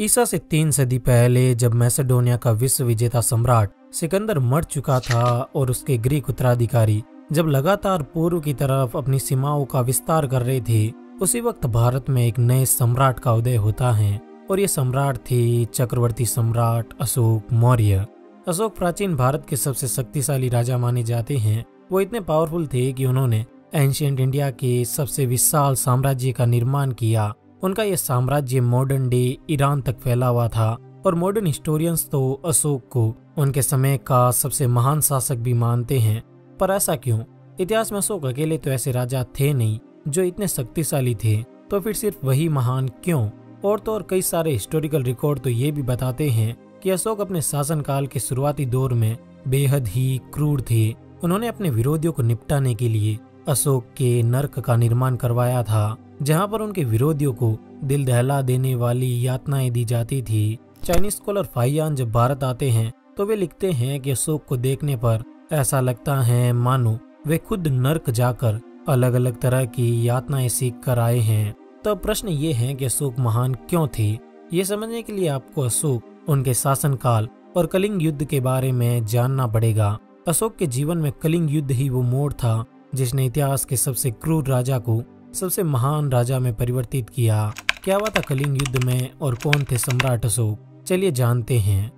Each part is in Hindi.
ईसा से 3 सदी पहले जब मैसेडोनिया का विश्व विजेता सम्राट सिकंदर मर चुका था और उसके ग्रीक उत्तराधिकारी जब लगातार पूर्व की तरफ अपनी सीमाओं का विस्तार कर रहे थे, उसी वक्त भारत में एक नए सम्राट का उदय होता है और ये सम्राट थे चक्रवर्ती सम्राट अशोक मौर्य। अशोक प्राचीन भारत के सबसे शक्तिशाली राजा माने जाते हैं। वो इतने पावरफुल थे कि उन्होंने एंशिएंट इंडिया के सबसे विशाल साम्राज्य का निर्माण किया। उनका यह साम्राज्य मॉडर्न डे ईरान तक फैला हुआ था और मॉडर्न हिस्टोरियंस तो अशोक को उनके समय का सबसे महान शासक भी मानते हैं। पर ऐसा क्यों? इतिहास में अशोक अकेले तो ऐसे राजा थे नहीं जो इतने शक्तिशाली थे, तो फिर सिर्फ वही महान क्यों? और तो और कई सारे हिस्टोरिकल रिकॉर्ड तो ये भी बताते हैं कि अशोक अपने शासनकाल के शुरुआती दौर में बेहद ही क्रूर थे। उन्होंने अपने विरोधियों को निपटाने के लिए अशोक के नर्क का निर्माण करवाया था, जहां पर उनके विरोधियों को दिल दहला देने वाली यातनाएं दी जाती थी। चाइनीज स्कॉलर फाइयान जब भारत आते हैं तो वे लिखते हैं कि अशोक को देखने पर ऐसा लगता है मानो वे खुद नर्क जाकर अलग अलग तरह की यातनाएं सीख कर आए हैं। तो प्रश्न ये है कि अशोक महान क्यों थे? ये समझने के लिए आपको अशोक, उनके शासनकाल और कलिंग युद्ध के बारे में जानना पड़ेगा। अशोक के जीवन में कलिंग युद्ध ही वो मोड़ था जिसने इतिहास के सबसे क्रूर राजा को सबसे महान राजा में परिवर्तित किया। क्या हुआ था कलिंग युद्ध में और कौन थे सम्राट अशोक? चलिए जानते हैं।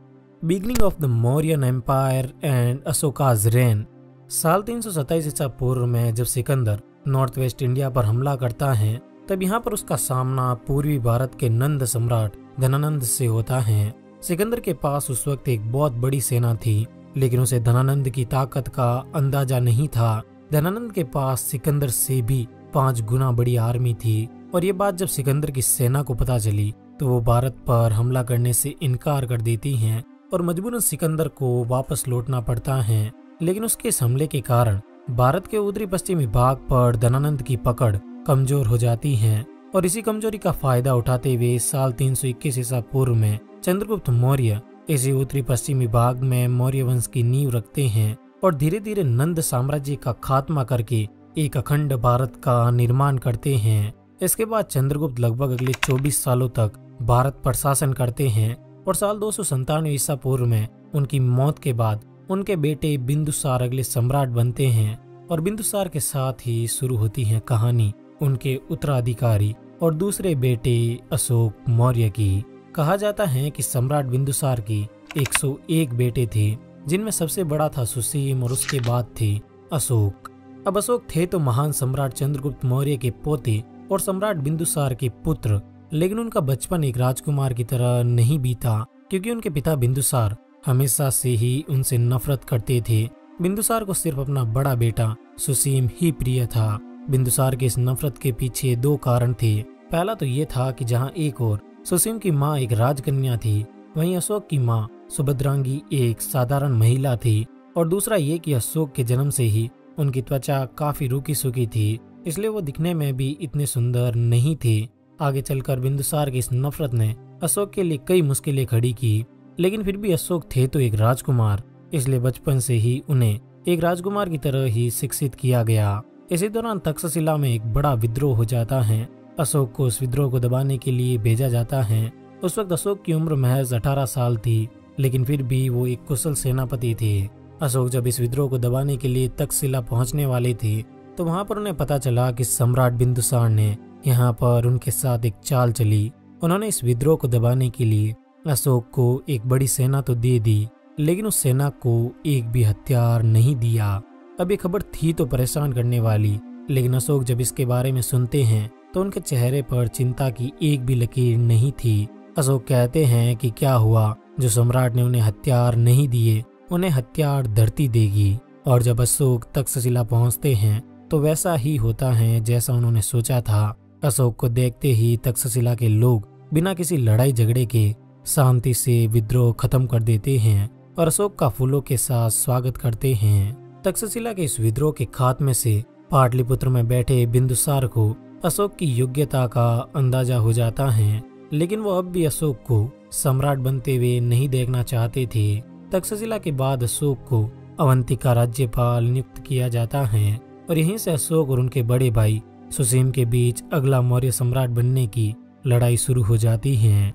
Beginning of the Mauryan empire and Ashoka's reign. साल 327 ईसा पूर्व में जब सिकंदर नॉर्थ वेस्ट इंडिया पर हमला करता है, तब यहाँ पर उसका सामना पूर्वी भारत के नंद सम्राट धनानंद से होता है। सिकंदर के पास उस वक्त एक बहुत बड़ी सेना थी, लेकिन उसे धनानंद की ताकत का अंदाजा नहीं था। धनानंद के पास सिकंदर से भी 5 गुना बड़ी आर्मी थी और ये बात जब सिकंदर की सेना को पता चली तो वो भारत पर हमला करने से इनकार कर देती हैं और मजबूरन सिकंदर को वापस लौटना पड़ता है। लेकिन उसके इस हमले के कारण भारत के उत्तरी पश्चिमी भाग पर धनानंद की पकड़ कमजोर हो जाती है और इसी कमजोरी का फायदा उठाते हुए साल 321 ईसा पूर्व में चंद्रगुप्त मौर्य इसी उत्तरी पश्चिमी भाग में मौर्य वंश की नींव रखते हैं और धीरे धीरे नंद साम्राज्य का खात्मा करके एक अखंड भारत का निर्माण करते हैं। इसके बाद चंद्रगुप्त लगभग अगले 24 सालों तक भारत पर शासन करते हैं और साल 297 ईसा पूर्व में उनकी मौत के बाद उनके बेटे बिंदुसार अगले सम्राट बनते हैं और बिंदुसार के साथ ही शुरू होती है कहानी उनके उत्तराधिकारी और दूसरे बेटे अशोक मौर्य की। कहा जाता है कि सम्राट बिंदुसार की 101 बेटे थे, जिनमें सबसे बड़ा था सुसीम और उसके बाद थे अशोक। अब अशोक थे तो महान सम्राट चंद्रगुप्त मौर्य के पोते और सम्राट बिंदुसार के पुत्र, लेकिन उनका बचपन एक राजकुमार की तरह नहीं बीता, क्योंकि उनके पिता बिंदुसार हमेशा से ही उनसे नफरत करते थे। बिंदुसार को सिर्फ अपना बड़ा बेटा सुसीम ही प्रिय था। बिंदुसार के इस नफरत के पीछे 2 कारण थे। पहला तो ये था कि जहाँ एक और सुसीम की माँ एक राजकन्या थी, वहीं अशोक की माँ सुभद्रांगी एक साधारण महिला थी, और दूसरा ये कि अशोक के जन्म से ही उनकी त्वचा काफी रूखी सूखी थी, इसलिए वो दिखने में भी इतने सुंदर नहीं थे। आगे चलकर बिंदुसार की इस नफरत ने अशोक के लिए कई मुश्किलें खड़ी की, लेकिन फिर भी अशोक थे तो एक राजकुमार, इसलिए बचपन से ही उन्हें एक राजकुमार की तरह ही शिक्षित किया गया। इसी दौरान तक्षशिला में एक बड़ा विद्रोह हो जाता है। अशोक को उस विद्रोह को दबाने के लिए भेजा जाता है। उस वक्त अशोक की उम्र महज 18 साल थी, लेकिन फिर भी वो एक कुशल सेनापति थे। अशोक जब इस विद्रोह को दबाने के लिए तक्षशिला पहुंचने वाले थे, तो वहां पर उन्हें पता चला कि सम्राट बिंदुसार ने यहाँ पर उनके साथ एक चाल चली। उन्होंने इस विद्रोह को दबाने के लिए अशोक को एक बड़ी सेना तो दे दी, लेकिन उस सेना को एक भी हथियार नहीं दिया। अब ये खबर थी तो परेशान करने वाली, लेकिन अशोक जब इसके बारे में सुनते हैं तो उनके चेहरे पर चिंता की एक भी लकीर नहीं थी। अशोक कहते हैं कि क्या हुआ, जो सम्राट ने उन्हें हथियार नहीं दिए उन्हें हथियार धरती देगी। और जब अशोक तक्षशिला पहुंचते हैं तो वैसा ही होता है जैसा उन्होंने सोचा था। अशोक को देखते ही तक्षशिला के लोग बिना किसी लड़ाई झगड़े के शांति से विद्रोह खत्म कर देते हैं और अशोक का फूलों के साथ स्वागत करते हैं। तक्षशिला के इस विद्रोह के खात्मे से पाटलिपुत्र में बैठे बिंदुसार को अशोक की योग्यता का अंदाजा हो जाता है, लेकिन वो अब भी अशोक को सम्राट बनते हुए नहीं देखना चाहते थे। तक्षशिला के बाद अशोक को अवंती का राज्यपाल नियुक्त किया जाता है और यहीं से अशोक और उनके बड़े भाई सुसीम के बीच अगला मौर्य सम्राट बनने की लड़ाई शुरू हो जाती है।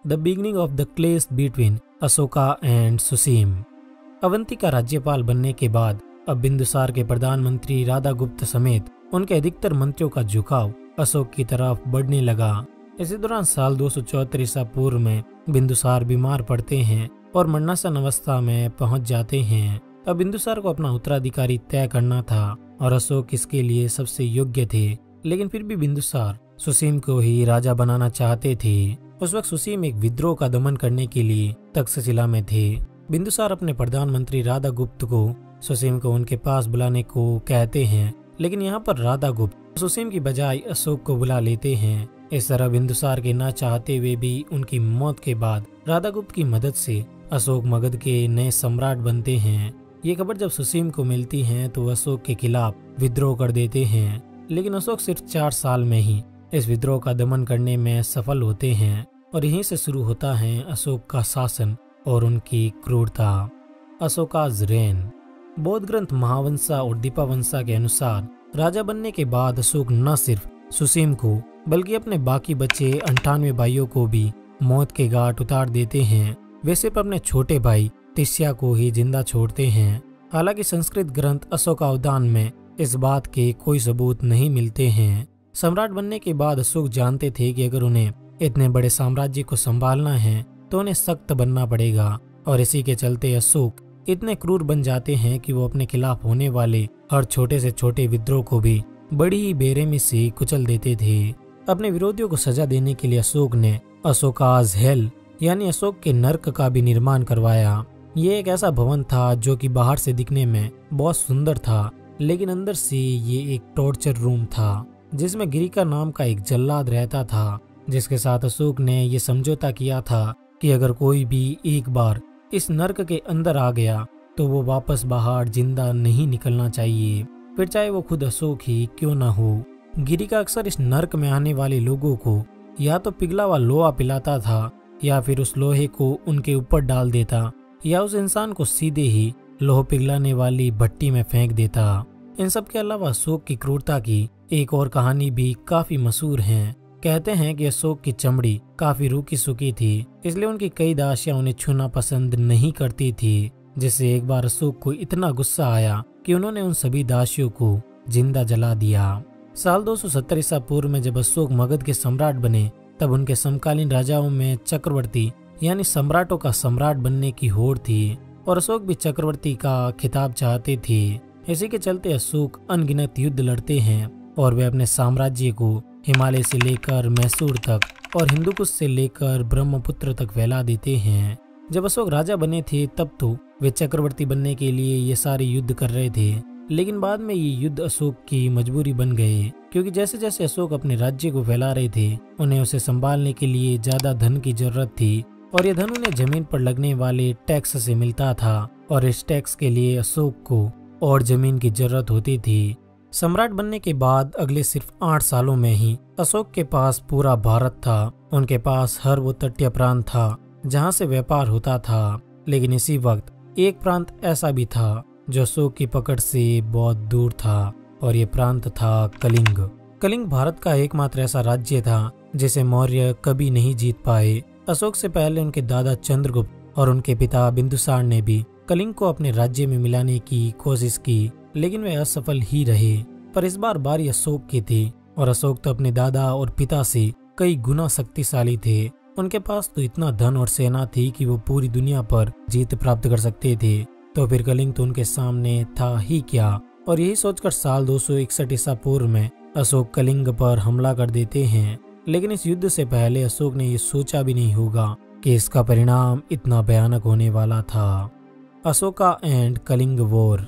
द बिगिनिंग ऑफ द क्लेश बिटवीन अशोका एंड सुसीम। अवंती का राज्यपाल बनने के बाद अब बिंदुसार के प्रधानमंत्री राधागुप्त समेत उनके अधिकतर मंत्रियों का झुकाव अशोक की तरफ बढ़ने लगा। इसी दौरान साल 274 ईसा पूर्व में बिंदुसार बीमार पड़ते हैं और मरणासन अवस्था में पहुंच जाते हैं। अब बिंदुसार को अपना उत्तराधिकारी तय करना था और अशोक इसके लिए सबसे योग्य थे, लेकिन फिर भी बिंदुसार सुसीम को ही राजा बनाना चाहते थे। उस वक्त सुसीम एक विद्रोह का दमन करने के लिए तक्षशिला में थे। बिंदुसार अपने प्रधानमंत्री राधागुप्त को सुसीम को उनके पास बुलाने को कहते हैं, लेकिन यहाँ पर राधागुप्त सुसीम की बजाय अशोक को बुला लेते हैं। इस तरह बिंदुसार के न चाहते हुए भी उनकी मौत के बाद राधागुप्त की मदद से अशोक मगध के नए सम्राट बनते हैं। ये खबर जब सुसीम को मिलती है तो अशोक के खिलाफ विद्रोह कर देते हैं, लेकिन अशोक सिर्फ 4 साल में ही इस विद्रोह का दमन करने में सफल होते हैं और यहीं से शुरू होता है अशोक का शासन और उनकी क्रूरता। अशोकाज रेन। बौद्ध ग्रंथ महावंशा और दीपावंशा के अनुसार राजा बनने के बाद अशोक न सिर्फ सुसीम को बल्कि अपने बाकी बचे 98 भाइयों को भी मौत के घाट उतार देते हैं। वे सिर्फ अपने छोटे भाई तिस्या को ही जिंदा छोड़ते हैं। हालांकि संस्कृत ग्रंथ अशोकावदान में इस बात के कोई सबूत नहीं मिलते हैं। सम्राट बनने के बाद अशोक जानते थे कि अगर उन्हें इतने बड़े साम्राज्य को संभालना है तो उन्हें सख्त बनना पड़ेगा, और इसी के चलते अशोक इतने क्रूर बन जाते हैं कि वो अपने खिलाफ होने वाले हर छोटे से छोटे विद्रोह को भी बड़ी ही बेरहमी से कुचल देते थे। अपने विरोधियों को सजा देने के लिए अशोक ने अशोकाज हेल यानी अशोक के नर्क का भी निर्माण करवाया। ये एक ऐसा भवन था जो कि बाहर से दिखने में बहुत सुंदर था, लेकिन अंदर से ये एक टॉर्चर रूम था जिसमें गिरिका नाम का एक जल्लाद रहता था, जिसके साथ अशोक ने ये समझौता किया था कि अगर कोई भी एक बार इस नर्क के अंदर आ गया तो वो वापस बाहर जिंदा नहीं निकलना चाहिए, फिर चाहे वो खुद अशोक ही क्यों न हो। गिरिका अक्सर इस नर्क में आने वाले लोगों को या तो पिघला हुआ लोहा पिलाता था या फिर उस लोहे को उनके ऊपर डाल देता या उस इंसान को सीधे ही लोह पिघलाने वाली भट्टी में फेंक देता। इन सब के अलावा अशोक की क्रूरता की एक और कहानी भी काफी मशहूर है। कहते हैं कि अशोक की चमड़ी काफी रूखी सूखी थी, इसलिए उनकी कई दासियां उन्हें छूना पसंद नहीं करती थी, जिससे एक बार अशोक को इतना गुस्सा आया कि उन्होंने उन सभी दासियों को जिंदा जला दिया। साल 270 ईसा पूर्व में जब अशोक मगध के सम्राट बने तब उनके समकालीन राजाओं में चक्रवर्ती यानी सम्राटों का सम्राट बनने की होड़ थी और अशोक भी चक्रवर्ती का खिताब चाहते थे। इसी के चलते अशोक अनगिनत युद्ध लड़ते हैं और वे अपने साम्राज्य को हिमालय से लेकर मैसूर तक और हिंदुकुश से लेकर ब्रह्मपुत्र तक फैला देते हैं। जब अशोक राजा बने थे तब तो वे चक्रवर्ती बनने के लिए ये सारे युद्ध कर रहे थे, लेकिन बाद में ये युद्ध अशोक की मजबूरी बन गए, क्योंकि जैसे जैसे अशोक अपने राज्य को फैला रहे थे उन्हें उसे संभालने के लिए ज्यादा धन की जरूरत थी और ये धन उन्हें जमीन पर लगने वाले टैक्स से मिलता था और इस टैक्स के लिए अशोक को और जमीन की जरूरत होती थी। सम्राट बनने के बाद अगले सिर्फ 8 सालों में ही अशोक के पास पूरा भारत था। उनके पास हर वो तटीय प्रांत था जहाँ से व्यापार होता था, लेकिन इसी वक्त एक प्रांत ऐसा भी था जो अशोक की पकड़ से बहुत दूर था और ये प्रांत था कलिंग। कलिंग भारत का एकमात्र ऐसा राज्य था जिसे मौर्य कभी नहीं जीत पाए। अशोक से पहले उनके दादा चंद्रगुप्त और उनके पिता बिंदुसार ने भी कलिंग को अपने राज्य में मिलाने की कोशिश की, लेकिन वे असफल ही रहे। पर इस बार बारी अशोक की थी और अशोक तो अपने दादा और पिता से कई गुना शक्तिशाली थे। उनके पास तो इतना धन और सेना थी कि वो पूरी दुनिया पर जीत प्राप्त कर सकते थे, तो फिर कलिंग तो उनके सामने था ही क्या। और यही सोचकर साल 261 ईसा पूर्व में अशोक कलिंग पर हमला कर देते हैं, लेकिन इस युद्ध से पहले अशोक ने ये सोचा भी नहीं होगा कि इसका परिणाम इतना भयानक होने वाला था। Ashoka and Kalinga war.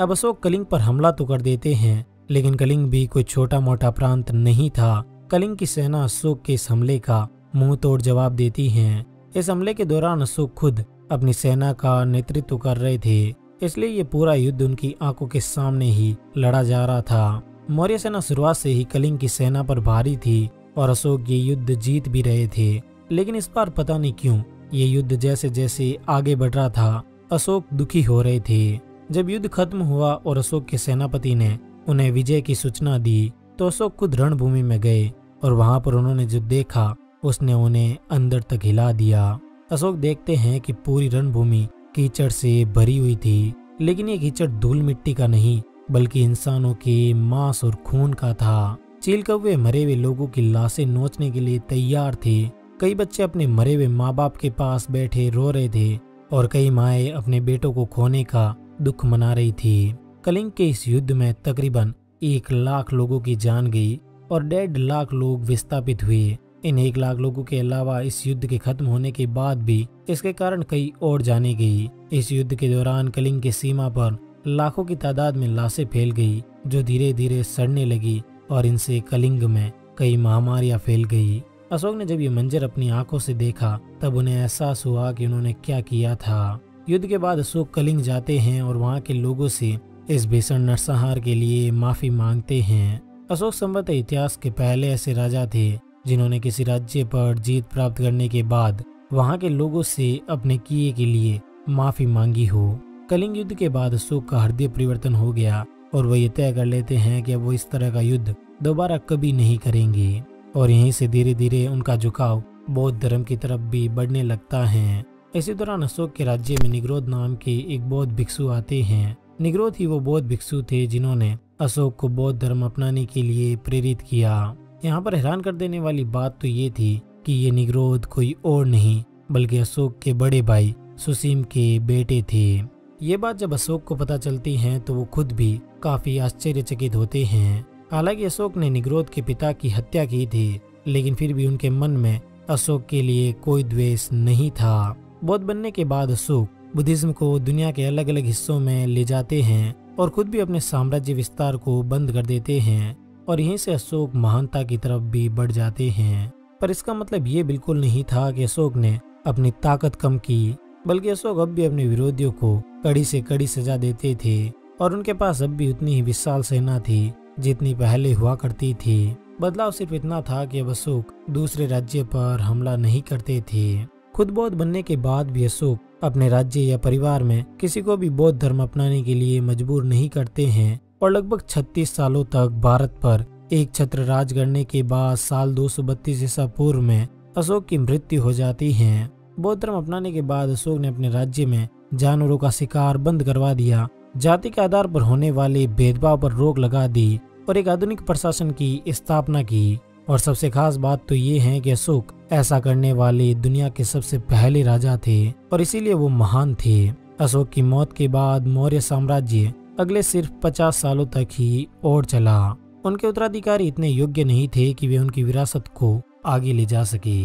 अब अशोक कलिंग पर हमला तो कर देते हैं, लेकिन कलिंग भी कोई छोटा मोटा प्रांत नहीं था। कलिंग की सेना अशोक के इस हमले का मुंह तोड़ जवाब देती है। इस हमले के दौरान अशोक खुद अपनी सेना का नेतृत्व कर रहे थे, इसलिए ये पूरा युद्ध उनकी आंखों के सामने ही लड़ा जा रहा था। मौर्य सेना शुरुआत से ही कलिंग की सेना पर भारी थी और अशोक ये युद्ध जीत भी रहे थे, लेकिन इस बार पता नहीं क्यों ये युद्ध जैसे जैसे आगे बढ़ रहा था अशोक दुखी हो रहे थे। जब युद्ध खत्म हुआ और अशोक के सेनापति ने उन्हें विजय की सूचना दी तो अशोक खुद रणभूमि में गए और वहां पर उन्होंने जो देखा उसने उन्हें अंदर तक हिला दिया। अशोक देखते हैं कि पूरी रणभूमि कीचड़ से भरी हुई थी, लेकिन ये कीचड़ धूल मिट्टी का नहीं बल्कि इंसानों के मांस और खून का था। चील कौवे मरे हुए लोगों की लाशें नोचने के लिए तैयार थे। कई बच्चे अपने मरे हुए माँ बाप के पास बैठे रो रहे थे और कई माएँ अपने बेटों को खोने का दुख मना रही थी। कलिंग के इस युद्ध में तकरीबन 1 लाख लोगों की जान गई और 1.5 लाख लोग विस्थापित हुए। इन 1 लाख लोगों के अलावा इस युद्ध के खत्म होने के बाद भी इसके कारण कई और जाने गई। इस युद्ध के दौरान कलिंग की सीमा पर लाखों की तादाद में लाशें फैल गई जो धीरे धीरे सड़ने लगी और इनसे कलिंग में कई महामारियां फैल गई। अशोक ने जब ये मंजर अपनी आंखों से देखा तब उन्हें एहसास हुआ कि उन्होंने क्या किया था। युद्ध के बाद अशोक कलिंग जाते हैं और वहाँ के लोगों से इस भीषण नरसंहार के लिए माफी मांगते हैं। अशोक संभवतः इतिहास के पहले ऐसे राजा थे जिन्होंने किसी राज्य पर जीत प्राप्त करने के बाद वहाँ के लोगों से अपने किए के लिए माफी मांगी हो। कलिंग युद्ध के बाद अशोक का हृदय परिवर्तन हो गया और वो ये तय कर लेते हैं कि वो इस तरह का युद्ध दोबारा कभी नहीं करेंगे और यहीं से धीरे धीरे उनका झुकाव बौद्ध धर्म की तरफ भी बढ़ने लगता है। इसी दौरान अशोक के राज्य में निग्रोध नाम के एक बौद्ध भिक्षु आते हैं। निग्रोध ही वो बौद्ध भिक्षु थे जिन्होंने अशोक को बौद्ध धर्म अपनाने के लिए प्रेरित किया। यहाँ पर हैरान कर देने वाली बात तो ये थी कि ये निग्रोध कोई और नहीं बल्कि अशोक के बड़े भाई सुसीम के बेटे थे। ये बात जब अशोक को पता चलती है तो वो खुद भी काफी आश्चर्यचकित होते हैं। हालांकि अशोक ने निग्रोध के पिता की हत्या की थी, लेकिन फिर भी उनके मन में अशोक के लिए कोई द्वेष नहीं था। बौद्ध बनने के बाद अशोक बुद्धिज्म को दुनिया के अलग अलग हिस्सों में ले जाते हैं और खुद भी अपने साम्राज्य विस्तार को बंद कर देते हैं और यहीं से अशोक महानता की तरफ भी बढ़ जाते हैं। पर इसका मतलब ये बिल्कुल नहीं था कि अशोक ने अपनी ताकत कम की, बल्कि अशोक अब भी अपने विरोधियों को कड़ी से कड़ी सजा देते थे और उनके पास अब भी उतनी ही विशाल सेना थी जितनी पहले हुआ करती थी। बदलाव सिर्फ इतना था कि अब अशोक दूसरे राज्य पर हमला नहीं करते थे। खुद बौद्ध बनने के बाद भी अशोक अपने राज्य या परिवार में किसी को भी बौद्ध धर्म अपनाने के लिए मजबूर नहीं करते हैं और लगभग 36 सालों तक भारत पर एक छत्र राज करने के बाद साल 232 ईसा पूर्व में अशोक की मृत्यु हो जाती है। बौद्ध धर्म अपनाने के बाद अशोक ने अपने राज्य में जानवरों का शिकार बंद करवा दिया, जाति के आधार पर होने वाले भेदभाव पर रोक लगा दी और एक आधुनिक प्रशासन की स्थापना की। और सबसे खास बात तो ये है कि अशोक ऐसा करने वाले दुनिया के सबसे पहले राजा थे और इसीलिए वो महान थे। अशोक की मौत के बाद मौर्य साम्राज्य अगले सिर्फ 50 सालों तक ही और चला। उनके उत्तराधिकारी इतने योग्य नहीं थे कि वे उनकी विरासत को आगे ले जा सके।